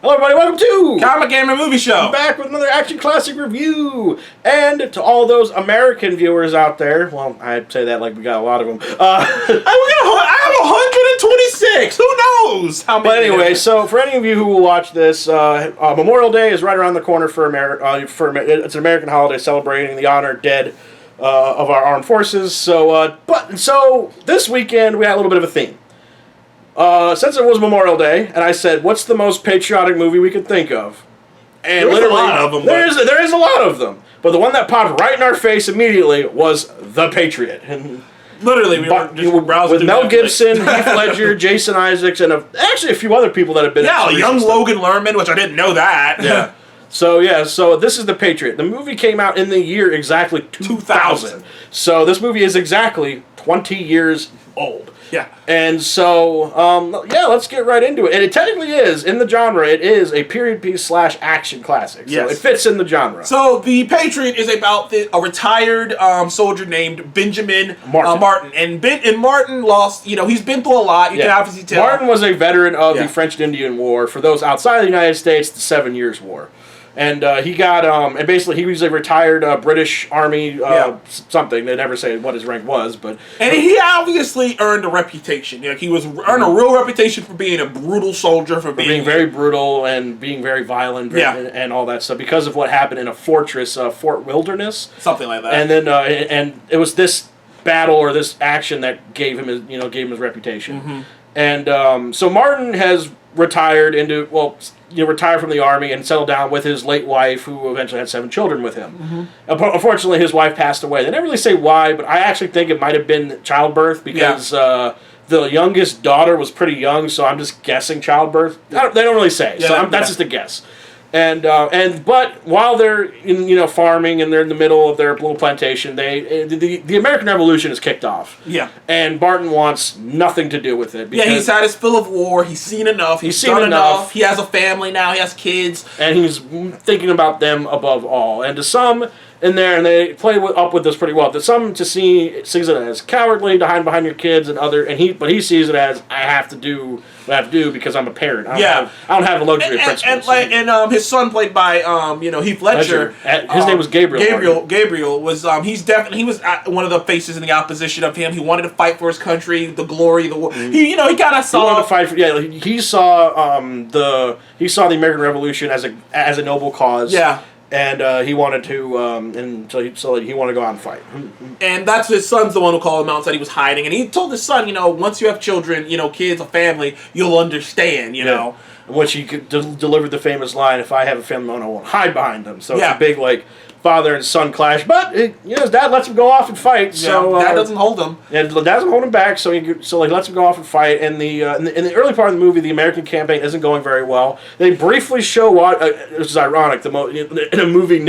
Hello everybody, welcome to Comic Gamer Movie Show. Back with another action classic review. And to all those American viewers out there, well, I'd say that like we got a lot of them. I have 126. Who knows how many? But anyway, so for any of you who will watch this, Memorial Day is right around the corner for America. It's an American holiday celebrating the honored dead of our armed forces. So this weekend we had a little bit of a theme. Since it was Memorial Day, and I said, what's the most patriotic movie we could think of? And There's a lot of them. There is a lot of them. But the one that popped right in our face immediately was The Patriot. And literally, we were just browsing with Mel Gibson, Heath Ledger, Jason Isaacs, and actually a few other people that have been... Yeah, young Logan Lerman, which I didn't know that. Yeah. So this is The Patriot. The movie came out in the year exactly 2000. So this movie is exactly 20 years old. Yeah. And so, let's get right into it. And it technically is, in the genre, it is a period piece / action classic. So yes. It fits in the genre. So The Patriot is about a retired soldier named Benjamin Martin. And Martin lost, he's been through a lot. You can obviously tell. Martin was a veteran of the French and Indian War. For those outside of the United States, the 7 Years' War. And he got, and basically he was a retired British Army something. They never say what his rank was, but... And he obviously earned a reputation. He earned a real reputation for being a brutal soldier, for being very brutal and being very violent and all that stuff because of what happened in a fortress, Fort Wilderness. Something like that. And then, and it was this battle or this action that gave him his reputation. Mm-hmm. And so Martin has retired retired from the army and settled down with his late wife, who eventually had 7 children with him. Mm-hmm. Unfortunately, his wife passed away. They never really say why, but I actually think it might have been childbirth because the youngest daughter was pretty young, so I'm just guessing childbirth. They don't really say, that's just a guess. But while they're in farming and they're in the middle of their little plantation, the American Revolution is kicked off. Yeah. And Martin wants nothing to do with it. He's had his fill of war. He's seen enough. He's done enough. He has a family now. He has kids, and he's thinking about them above all. And to some in there, and they play up with this pretty well. To some, sees it as cowardly to hide behind your kids, but he sees it as I have to do what I have to do because I'm a parent. I don't have the luxury of principles. And his son, played by Heath Ledger. His name was Gabriel. Gabriel was he was one of the faces in the opposition of him. He wanted to fight for his country, the glory, the war. Mm-hmm. He kind of saw. He wanted to fight for, he saw the American Revolution as a noble cause. Yeah. And he wanted to, so he wanted to go out and fight. And that's his son's the one who called him out and said he was hiding. And he told his son, once you have children, kids, a family, you'll understand, know. Which he delivered the famous line, if I have a family, I won't hide behind them. So it's a big, father and son clash, but his dad lets him go off and fight. So dad doesn't hold him. Yeah, dad doesn't hold him back. So he lets him go off and fight. And in the early part of the movie, the American campaign isn't going very well. They briefly show which is ironic. In a movie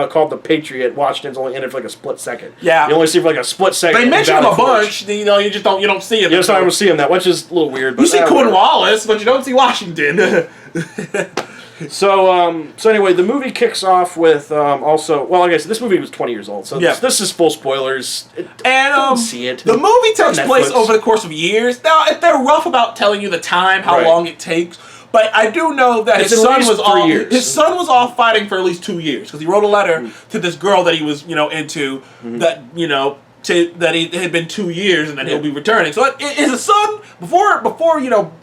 called The Patriot, Washington's only in it for a split second. Yeah, you only see for a split second. They mention him a bunch. You just don't see him. You just don't ever see him which is a little weird. But you see Cornwallis, but you don't see Washington. So anyway, the movie kicks off with like I said, this movie was 20 years old, so this is full spoilers. Don't see it. The movie takes place over the course of years. Now, if they're rough about telling you the time, how long it takes, but I do know that his son was off fighting for at least 2 years because he wrote a letter to this girl that he was into that that it had been 2 years and then he'll be returning. So his son before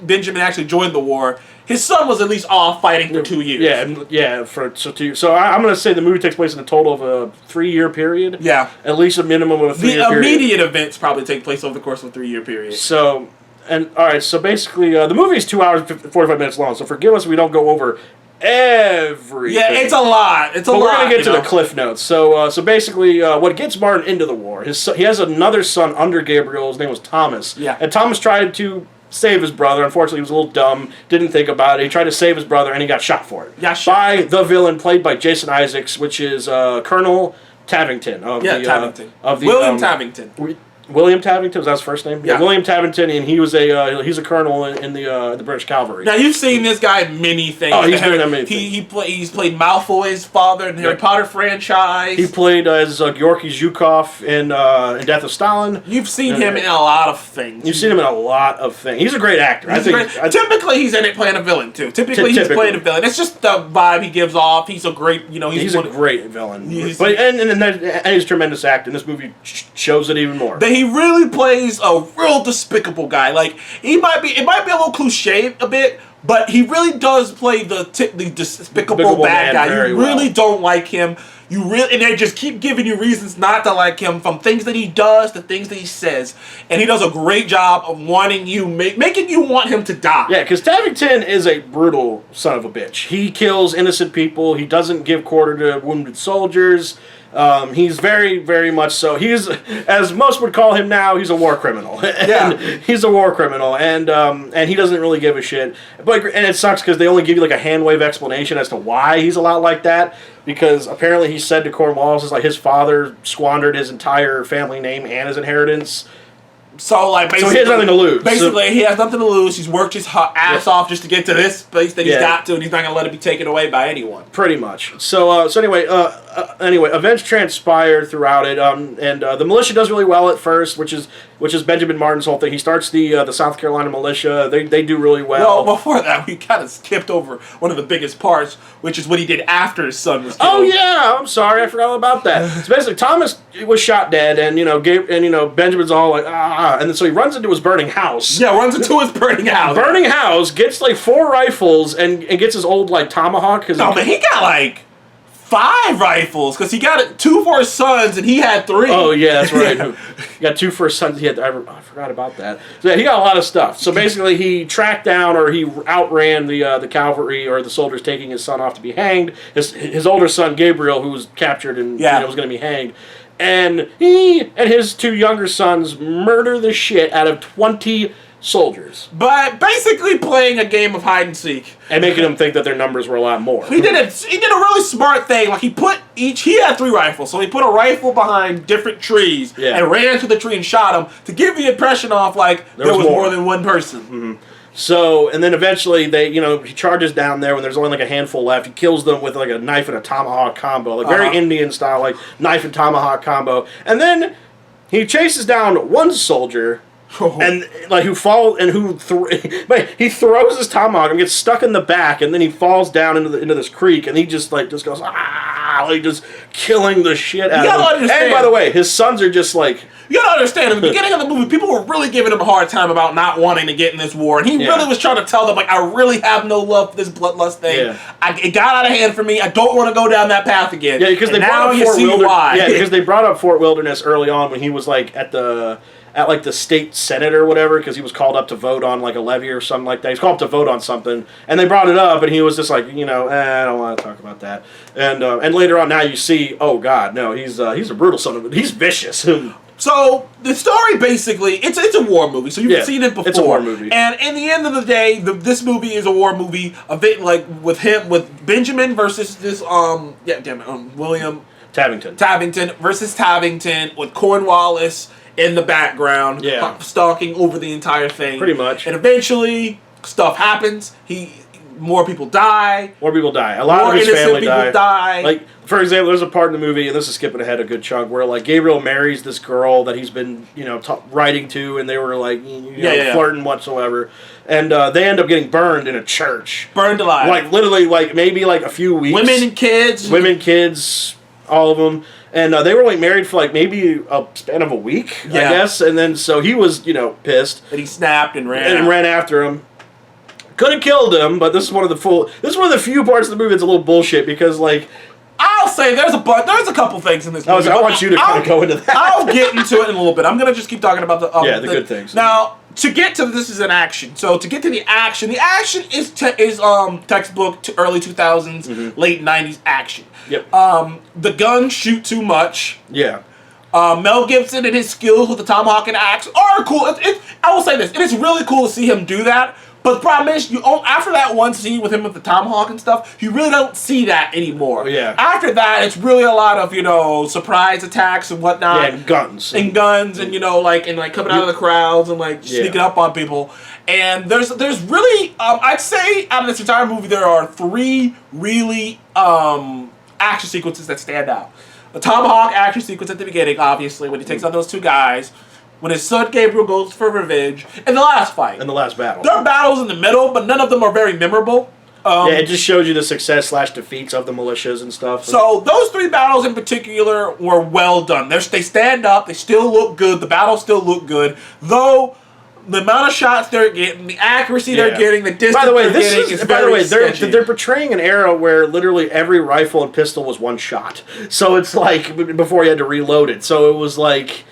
Benjamin actually joined the war. His son was at least off fighting for 2 years. For 2 years. So I'm going to say the movie takes place in a total of a 3-year period. Yeah. At least a minimum of a 3-year period. The immediate events probably take place over the course of a 3-year period. So basically, the movie is 2 hours and 45 minutes long, so forgive us if we don't go over everything. Yeah, it's a lot. We're going to get to the cliff notes. So basically, what gets Martin into the war, he has another son under Gabriel. His name was Thomas. Yeah. And Thomas tried to save his brother. Unfortunately, he was a little dumb, didn't think about it. He tried to save his brother, and he got shot for it. Yeah, by the villain played by Jason Isaacs, which is Colonel Tavington. Tavington. William Tavington. William Tavington, was that his first name? Yeah. William Tavington, and he's a colonel in the British Cavalry. Now you've seen this guy in many things. Oh, he's doing many things. He's played Malfoy's father in the Harry Potter franchise. He played as Georgy Zhukov in Death of Stalin. You've seen him in a lot of things. You've seen him in a lot of things. He's a great actor. Typically, he's in it playing a villain too. Typically, he's playing a villain. It's just the vibe he gives off. He's a great, he's a great villain. And he's tremendous actor. And this movie shows it even more. He really plays a real despicable guy. Like it might be a little cliche a bit, but he really does play the despicable bad guy. You really don't like him. And they just keep giving you reasons not to like him, from things that he does to things that he says. And he does a great job of wanting you, making you want him to die. Yeah, because Tavington is a brutal son of a bitch. He kills innocent people. He doesn't give quarter to wounded soldiers. He's very, very much so. He's, as most would call him now, he's a war criminal. Yeah, he's a war criminal, and he doesn't really give a shit. And it sucks because they only give you like a hand wave explanation as to why he's a lot like that. Because apparently he said to Cornwallis, is like his father squandered his entire family name and his inheritance. So he has nothing to lose. Basically, he has nothing to lose. He's worked his ass off just to get to this place that he's got to, and he's not going to let it be taken away by anyone. Pretty much. So anyway, events transpire throughout it, and the militia does really well at first, which is Benjamin Martin's whole thing. He starts the South Carolina militia. They do really well. Well, before that, we kind of skipped over one of the biggest parts, which is what he did after his son was killed. Oh yeah, I'm sorry, I forgot all about that. So basically, Thomas was shot dead, and Benjamin's all like and then so he runs into his burning house. Yeah, runs into his burning house. Burning house, gets like 4 rifles, and gets his old like Tomahawk. No, but he got like 5 rifles, because he got 2 for his sons and he had 3. Oh yeah, that's right. He got 2 for his sons. I forgot about that. So yeah, he got a lot of stuff. So basically, he tracked down, or he outran the cavalry or the soldiers taking his son off to be hanged. His older son Gabriel, who was captured and was going to be hanged. And he and his 2 younger sons murder the shit out of 20 soldiers. But basically playing a game of hide and seek. And making them think that their numbers were a lot more. He did a really smart thing. Like he had 3 rifles, so he put a rifle behind different trees and ran to the tree and shot him to give the impression off like there was more than one person. Mm-hmm. So, and then eventually he charges down there when there's only like a handful left. He kills them with like a knife and a tomahawk combo, like very Indian style, like knife and tomahawk combo. And then he chases down one soldier, and like he throws his tomahawk and gets stuck in the back, and then he falls down into this creek, and he just goes like just killing the shit out of him. And by the way, his sons are just like. You gotta understand, in the beginning of the movie, people were really giving him a hard time about not wanting to get in this war, and he really was trying to tell them, like, I really have no love for this bloodlust thing. Yeah. It got out of hand for me. I don't want to go down that path again. Yeah, because they brought up Fort Wilderness. Yeah, because they brought up Fort Wilderness early on when he was like at the state senate or whatever, because he was called up to vote on like a levy or something like that. He's called up to vote on something, and they brought it up, and he was just like, I don't want to talk about that. And later on, now you see, oh God, no, he's a brutal son of a. He's vicious. So the story basically, it's a war movie. So you've seen it before. It's a war movie. And in the end of the day, this movie is a war movie. A bit like with Benjamin versus this William Tavington versus Tavington, with Cornwallis in the background, stalking over the entire thing. Pretty much. And eventually, stuff happens. More people die. A lot of his family die. Like, for example, there's a part in the movie, and this is skipping ahead a good chunk, where like Gabriel marries this girl that he's been writing to, and they were like flirting whatsoever, and they end up getting burned in a church, burned alive. Like literally, like maybe like a few weeks. Women, kids, all of them. And they were like married for like maybe a span of a week, I guess. And then so he was pissed, and he snapped and ran after him. Could have killed him, but this is one of the few parts of the movie that's a little bullshit, because like I'll say there's a couple things in this movie. I want you to kind of go into that. I'll get into it in a little bit. I'm gonna just keep talking about the good things. Now, to get to this is an action. So to get to the action is textbook to early 2000s, late 90s action. Yep. The guns shoot too much. Yeah. Mel Gibson and his skills with the tomahawk and axe are cool. I will say this: it is really cool to see him do that. But the problem is, after that one scene with him with the Tomahawk and stuff, you really don't see that anymore. Yeah. After that, it's really a lot of, surprise attacks and whatnot. Yeah, and guns. And guns and, coming out of the crowds and, sneaking up on people. And there's really, I'd say out of this entire movie, there are 3 really action sequences that stand out. The Tomahawk action sequence at the beginning, obviously, when he takes on those 2 guys. When his son Gabriel goes for revenge, and the last fight. And the last battle. There are battles in the middle, but none of them are very memorable. It just shows you the success/defeats of the militias and stuff. So those 3 battles in particular were well done. They stand up. They still look good. The battles still look good. Though the amount of shots they're getting, the accuracy they're getting, the distance they're getting is very sketchy. They're portraying an era where literally every rifle and pistol was 1 shot. So it's like before you had to reload it. So it was like...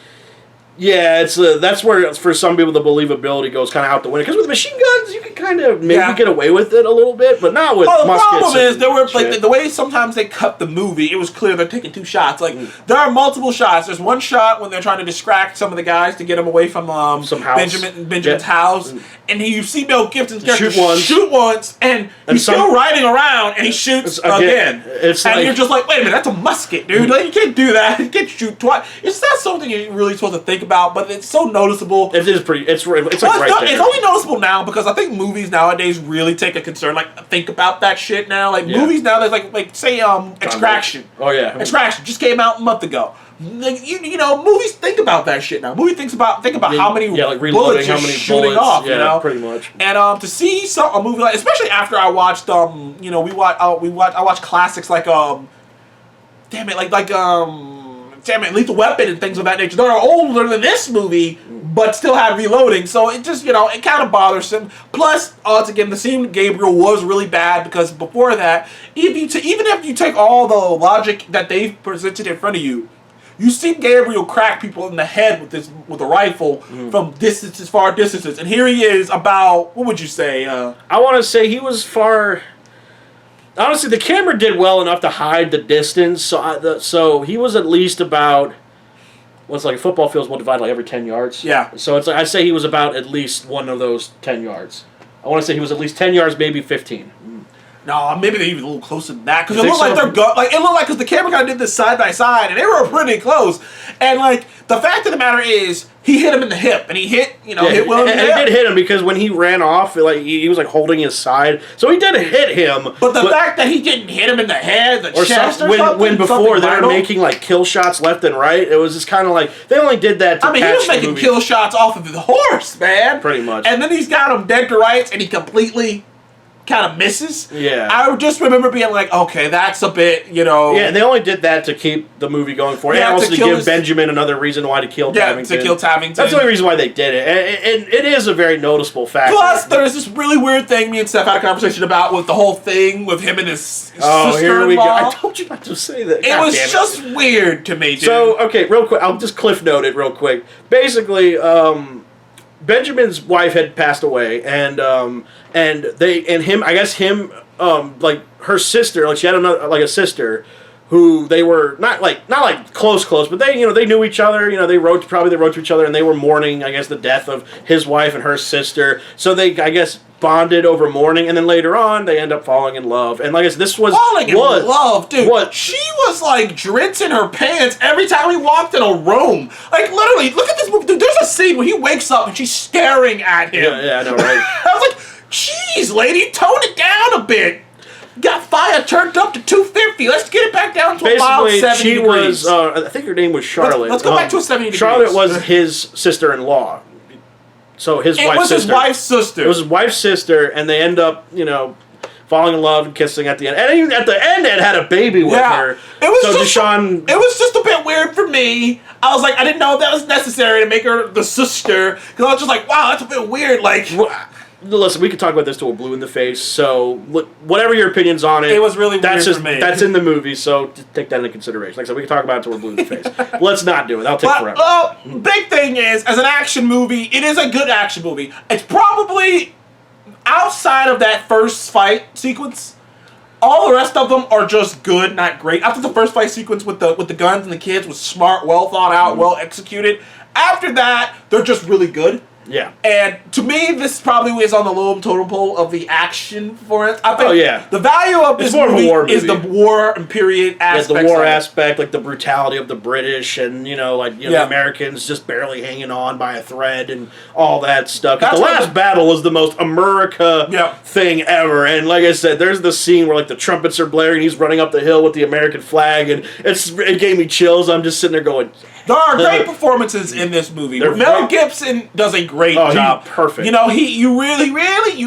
Yeah, that's where for some people the believability goes kind of out the window. Because with machine guns, you can kind of maybe get away with it a little bit, but not with muskets. The problem is there were the way sometimes they cut the movie. It was clear they're taking 2 shots. There are multiple shots. There's 1 shot when they're trying to distract some of the guys to get them away from Benjamin's house, and you see Mel Gibson's character shoot once, and he's still riding around, and he shoots again. And you're just like, wait a minute, that's a musket, dude. You can't do that. You can't shoot twice. It's not something you're really supposed to think about, but it's so noticeable. It is pretty. It's right there. It's only noticeable now because I think movies nowadays really take a concern, think about that shit now. Movies now, there's say Extraction. Oh yeah, Extraction just came out a month ago. Movies think about that shit now. Movies think about how many bullets you're shooting off. Pretty much. And to see a movie especially after I watched I watched classics like Lethal Weapon and things of that nature. They're older than this movie, but still had reloading. So it just, it kind of bothers him. Plus, again, the scene with Gabriel was really bad because before that, even if you take all the logic that they've presented in front of you, you see Gabriel crack people in the head with a rifle from far distances. And here he is about, what would you say? I want to say he was far... Honestly, the camera did well enough to hide the distance, so he was at least about... What's a football field's will divide every 10 yards? Yeah. So it's I'd say he was about at least one of those 10 yards. I want to say he was at least 10 yards, maybe 15. No, maybe they're even a little closer than that because it looked like it looked like because the camera kind of did this side by side and they were pretty close. And the fact of the matter is, he hit him in the hip and he hit Will in the hip. And he did hit him because when he ran off, he was holding his side, so he did hit him. But the fact that he didn't hit him in the head, the chest, when before they were making kill shots left and right, it was just kind of they only did that. He was making kill shots off of the horse, man. Pretty much. And then he's got him dead to rights, and he completely kind of misses. Yeah. I just remember being okay, that's a bit, Yeah, they only did that to keep the movie going forward. And also to give Benjamin another reason why to kill Tavington. To kill Tavington. That's the only reason why they did it. And it is a very noticeable fact. Plus, there's this really weird thing me and Steph had a conversation about with the whole thing with him and his sister-in-law. Here we go. I told you not to say that. It was just weird to me, dude. So, okay, real quick. I'll just cliff note it real quick. Basically, Benjamin's wife had passed away, and her sister, she had another a sister, who they were not close, but they they knew each other. They wrote to each other, and they were mourning the death of his wife and her sister. So they bonded over mourning, and then later on they end up falling in love. And this was falling in love, dude. What? She was drencing her pants every time he walked in a room. Literally, look at this movie, dude. There's a scene where he wakes up and she's staring at him. Yeah, I know, right? I was jeez, lady, tone it down a bit. Got fire turned up to 250. Let's get it back down to a mild 70 she degrees. Was, I think her name was Charlotte. Let's go back to a 70 degrees. Charlotte was his sister-in-law. So his wife's sister. His wife's sister. It was his wife's sister, and they end up, falling in love and kissing at the end. And even at the end, it had a baby with her. It was just a bit weird for me. I was I didn't know if that was necessary to make her the sister. Because I was just wow, that's a bit weird. Listen, we could talk about this till we're blue in the face. So, whatever your opinions on it, it was really weird for me. That's in the movie, so take that into consideration. Like I said, we can talk about it till we're blue in the face. Let's not do it. That'll take forever. Well, big thing is, as an action movie, it is a good action movie. It's probably outside of that first fight sequence. All the rest of them are just good, not great. After the first fight sequence with the guns and the kids was smart, well thought out, well executed. After that, they're just really good. Yeah. And to me, this probably is on the low totem pole of the action for it. I think the value of this movie is the war and period aspect. Yeah, the war aspect, like the brutality of the British and, the Americans just barely hanging on by a thread and all that stuff. The last battle was the most America thing ever. And like I said, there's the scene where like the trumpets are blaring, he's running up the hill with the American flag, and it gave me chills. I'm just sitting there going, there are great performances in this movie. Mel Gibson does a great job. Perfect. You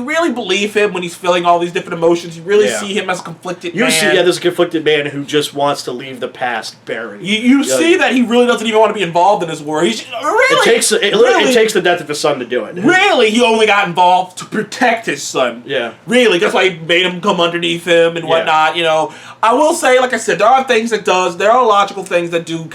really believe him when he's feeling all these different emotions. You really see him as a conflicted man. You see, this conflicted man who just wants to leave the past buried. You see that he really doesn't even want to be involved in this war. It takes the death of his son to do it. Really, he only got involved to protect his son. Yeah. Really, that's why he made him come underneath him and whatnot. I will say, like I said, there are things it does. There are logical things that do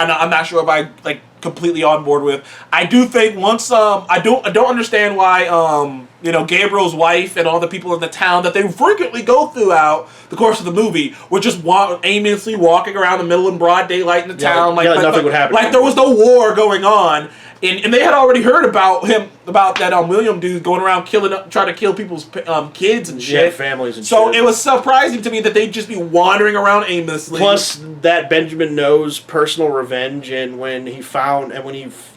I'm not sure if I completely on board with. I do think once I don't understand why Gabriel's wife and all the people in the town that they frequently go throughout the course of the movie were just aimlessly walking around the middle in broad daylight in the town like nothing would happen. Like there was no war going on. And they had already heard about that William dude going around trying to kill people's kids and shit. Yeah, families and shit. So it was surprising to me that they'd just be wandering around aimlessly. Plus that Benjamin knows personal revenge, and when he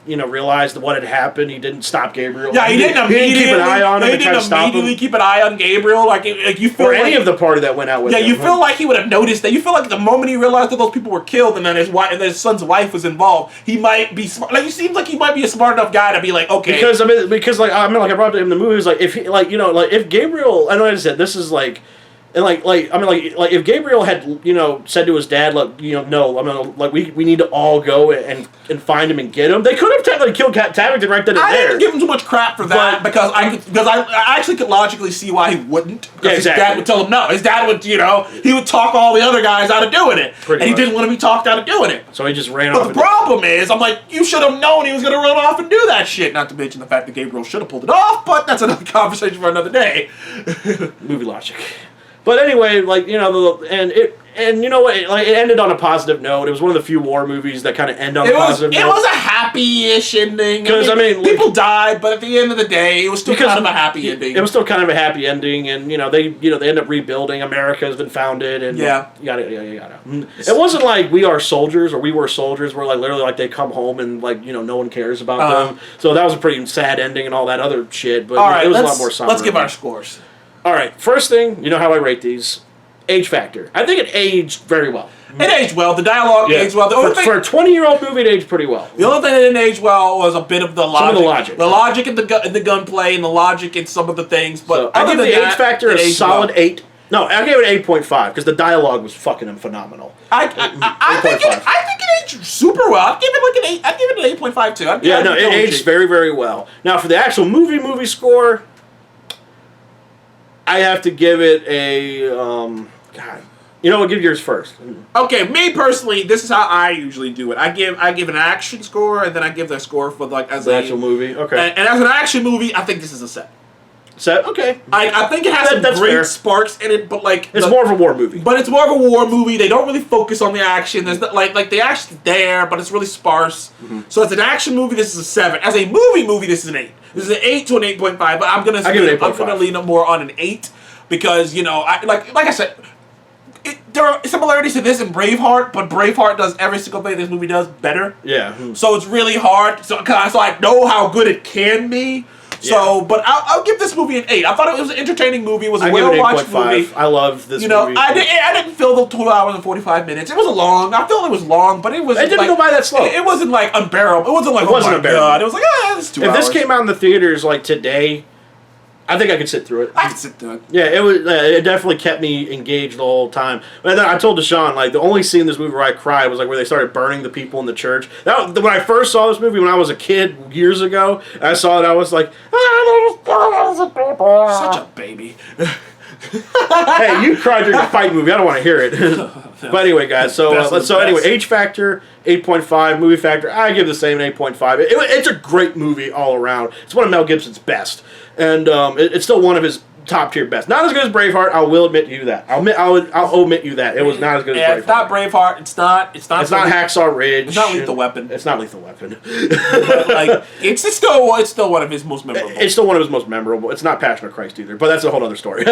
realized what had happened, he didn't stop Gabriel. Yeah, he didn't keep an eye on him. He didn't immediately keep an eye on Gabriel. Like you feel or any of the party that went out with him. Yeah, you feel like he would have noticed that. You feel like the moment he realized that those people were killed and then his son's wife was involved, he might be smart. Like, he seems like he might be a smart enough guy to be like, okay. Because I brought it in the movie. It was like if Gabriel, I know I said this is like. And if Gabriel had said to his dad, look, no, we need to all go and find him and get him. They could have technically killed Tabington right then and there. I didn't give him too much crap for that because I actually could logically see why he wouldn't. Because his dad would tell him no. His dad would he would talk all the other guys out of doing it, and he didn't want to be talked out of doing it. So he just ran off. But the problem is, I'm like, you should have known he was going to run off and do that shit. Not to mention the fact that Gabriel should have pulled it off, but that's another conversation for another day. Movie logic. But anyway, it ended on a positive note. It was one of the few war movies that kind of end on a positive note. It was a happy-ish ending. Because people died, but at the end of the day, it was still kind of a happy ending. It was still kind of a happy ending, and they end up rebuilding. America has been founded, and yada. It wasn't like We Are Soldiers or We Were Soldiers, where literally they come home and no one cares about them. So that was a pretty sad ending and all that other shit. But it was a lot more somber. Let's give our scores. All right, first thing, you know how I rate these. Age factor. I think it aged very well. It aged well. The dialogue aged well. For a 20-year-old movie, it aged pretty well. The only thing that didn't age well was a bit of the logic. Some of the logic. The logic in the gunplay and the logic in some of the things. But I give the age factor a solid 8. No, I gave it 8.5 because the dialogue was fucking phenomenal. I think it aged super well. I'd give it like an 8. I'd give it an 8.5 too. It aged very, very well. Now, for the actual movie score, I have to give it a, God. We'll give yours first. Okay, me personally, this is how I usually do it. I give an action score, and then I give the score for as the actual movie. Okay. And as an action movie, I think this is a 7. Set? Okay. I think it has some great sparks in it, but it's more of a war movie. But it's more of a war movie. They don't really focus on the action. There's not, the action's there, but it's really sparse. Mm-hmm. So as an action movie, this is a 7. As a movie, this is an 8. This is an 8 to an 8.5. But I'm gonna lean more on an 8 because like I said. There are similarities to this and Braveheart, but Braveheart does every single thing this movie does better. Yeah. So it's really hard. So I know how good it can be. So, but I'll give this movie an 8. I thought it was an entertaining movie. It was a well-watched movie. I love this movie. I didn't feel the 2 hours and 45 minutes. It was long. I felt it was long, but it was. It didn't go by that slow. It wasn't unbearable. It wasn't unbearable. God. It was it's 2 hours. If this came out in the theaters today, I think I could sit through it. I could sit through it. Yeah, it was. It definitely kept me engaged the whole time. And then I told Deshaun, the only scene in this movie where I cried was where they started burning the people in the church. When I first saw this movie when I was a kid years ago, I saw it. I was like, such a baby. Hey, you cried during a fight movie. I don't want to hear it. But anyway, guys. Anyway, age factor 8.5, movie factor I give the same 8.5. It's a great movie all around. It's one of Mel Gibson's best, and it's still one of his top tier best. Not as good as Braveheart. I will admit to you that. I'll omit you that it was not as good as Braveheart. It's not Braveheart. It's not Hacksaw Ridge. It's not Lethal Weapon. It's not Lethal Weapon. But, like it's still one of his most memorable. It's still one of his most memorable. It's not Passion of Christ either, but that's a whole other story.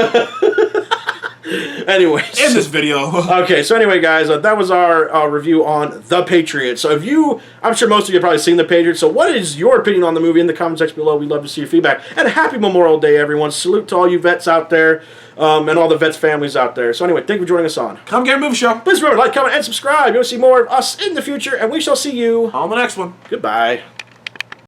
Anyways, in this video. Okay, so anyway, guys, that was our review on The Patriot. So I'm sure most of you have probably seen The Patriot. So what is your opinion on the movie in the comment section below? We'd love to see your feedback. And happy Memorial Day, everyone. Salute to all you vets out there and all the vets families out there. So anyway, thank you for joining us on Come Get a Movie Show. Please remember to like, comment, and subscribe. You'll see more of us in the future, and we shall see you on the next one. Goodbye.